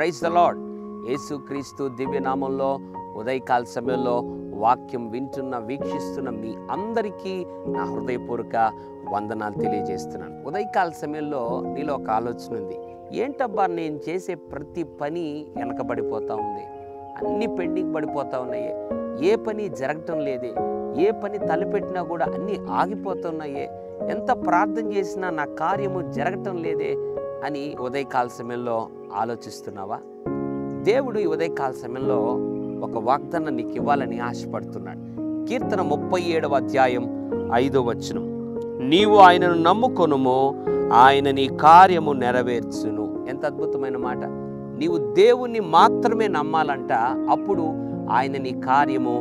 Praise the lord. యేసుక్రీస్తు దివ్యనామంలో ఉదయకాల సమయంలో వాక్యం వింటున్న వీక్షిస్తున్న మీ అందరికీ నా హృదయపూర్వక వందనాలు తెలియజేస్తున్నాను. ఉదయకాల సమయంలో నీలో ఒక ఆలోచన ఉంది. ఏంటబ్బా నేను చేసే ప్రతి పని వెనకబడిపోతూ ఉంది, అన్ని పెండింగ్ పడిపోతూ ఉన్నాయి, ఏ పని జరగటం లేదే, ఏ పని తలపెట్టినా కూడా అన్నీ ఆగిపోతున్నాయే, ఎంత ప్రార్థన చేసినా నా కార్యము జరగటం లేదే అని ఉదయకాల సమయంలో ఆలోచిస్తున్నావా? దేవుడు ఈ ఉదయకాల సమయంలో ఒక వాగ్దానం నీకు ఇవ్వాలని ఆశపడుతున్నాడు. కీర్తన 37వ అధ్యాయం 5వ వచనం, నీవు ఆయనను నమ్ముకొనుము, ఆయన నీ కార్యము నెరవేర్చును. ఎంత అద్భుతమైన మాట. నీవు దేవుణ్ణి మాత్రమే నమ్మాలంట, అప్పుడు ఆయన నీ కార్యము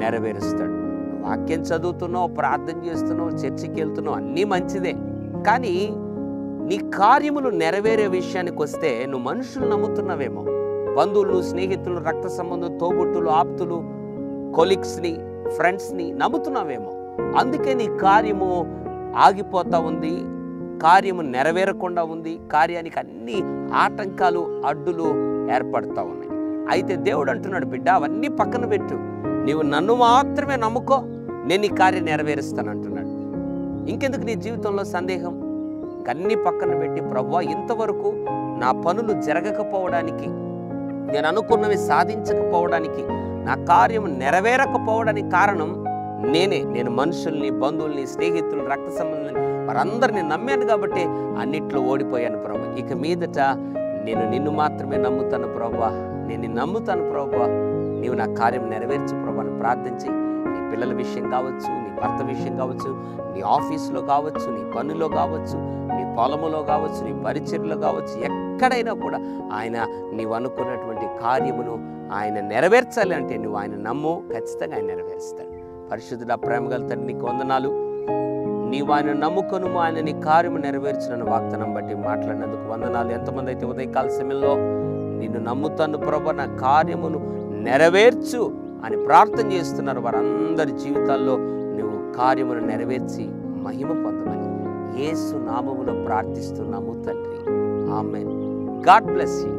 నెరవేరుస్తాడు. వాక్యం చదువుతున్నావు, ప్రార్థన చేస్తున్నావు, చర్చికి వెళ్తున్నావు, అన్నీ మంచిదే. కానీ నీ కార్యములు నెరవేరే విషయానికి వస్తే నువ్వు మనుషులు నమ్ముతున్నావేమో, బంధువులు, స్నేహితులు, రక్త సంబంధం, తోబుట్టులు, ఆప్తులు, కొలీగ్స్ని, ఫ్రెండ్స్ని నమ్ముతున్నావేమో. అందుకే నీ కార్యము ఆగిపోతూ ఉంది, కార్యము నెరవేరకుండా ఉంది, కార్యానికి అన్ని ఆటంకాలు, అడ్డులు ఏర్పడుతూ ఉన్నాయి. అయితే దేవుడు అంటున్నాడు, బిడ్డ అవన్నీ పక్కన పెట్టు, నీవు నన్ను మాత్రమే నమ్ముకో, నేను ఈ కార్యం నెరవేరుస్తాను అంటున్నాడు. ఇంకెందుకు నీ జీవితంలో సందేహం? అన్నీ పక్కన పెట్టి, ప్రభువా ఇంతవరకు నా పనులు జరగకపోవడానికి, నేను అనుకున్నవి సాధించకపోవడానికి, నా కార్యం నెరవేరకపోవడానికి కారణం నేను మనుషుల్ని, బంధువుల్ని, స్నేహితులు, రక్త సంబంధాన్ని వారందరినీ నమ్మాను కాబట్టి అన్నిట్లో ఓడిపోయాను ప్రభు. ఇక మీదట నేను నిన్ను మాత్రమే నమ్ముతాను ప్రభువా, నేను నమ్ముతాను ప్రభువా, నీవు నా కార్యం నెరవేర్చు ప్రభు అని ప్రార్థించి, నీ పిల్లల విషయం కావచ్చు, నీ భర్త విషయం కావచ్చు, నీ ఆఫీసులో కావచ్చు, నీ పనిలో కావచ్చు, నీ పొలములో కావచ్చు, నీ పరిచర్లో కావచ్చు, ఎక్కడైనా కూడా ఆయన నీవు అనుకున్నటువంటి కార్యమును ఆయన నెరవేర్చాలి అంటే నువ్వు ఆయన నమ్ము, ఖచ్చితంగా ఆయన నెరవేరుస్తాడు. పరిశుద్ధుడా, ప్రేమగల తండ్రి, నీకు వందనాలు. నీవు ఆయన నమ్ముకొను, ఆయన నీ కార్యము నెరవేర్చునన్న వాగ్దానం బట్టి మాట్లాడినందుకు వందనాలు. ఎంతమంది అయితే ఉదయకాల సమయంలో నిన్ను నమ్ముతాను ప్రభు, నా కార్యమును నెరవేర్చు అని ప్రార్థన చేస్తున్నారు, వారందరి జీవితాల్లో నువ్వు కార్యమును నెరవేర్చి మహిమ పొందమని యేసు నామములో ప్రార్థిస్తున్నాము తండ్రి. ఆమేన్. God bless you.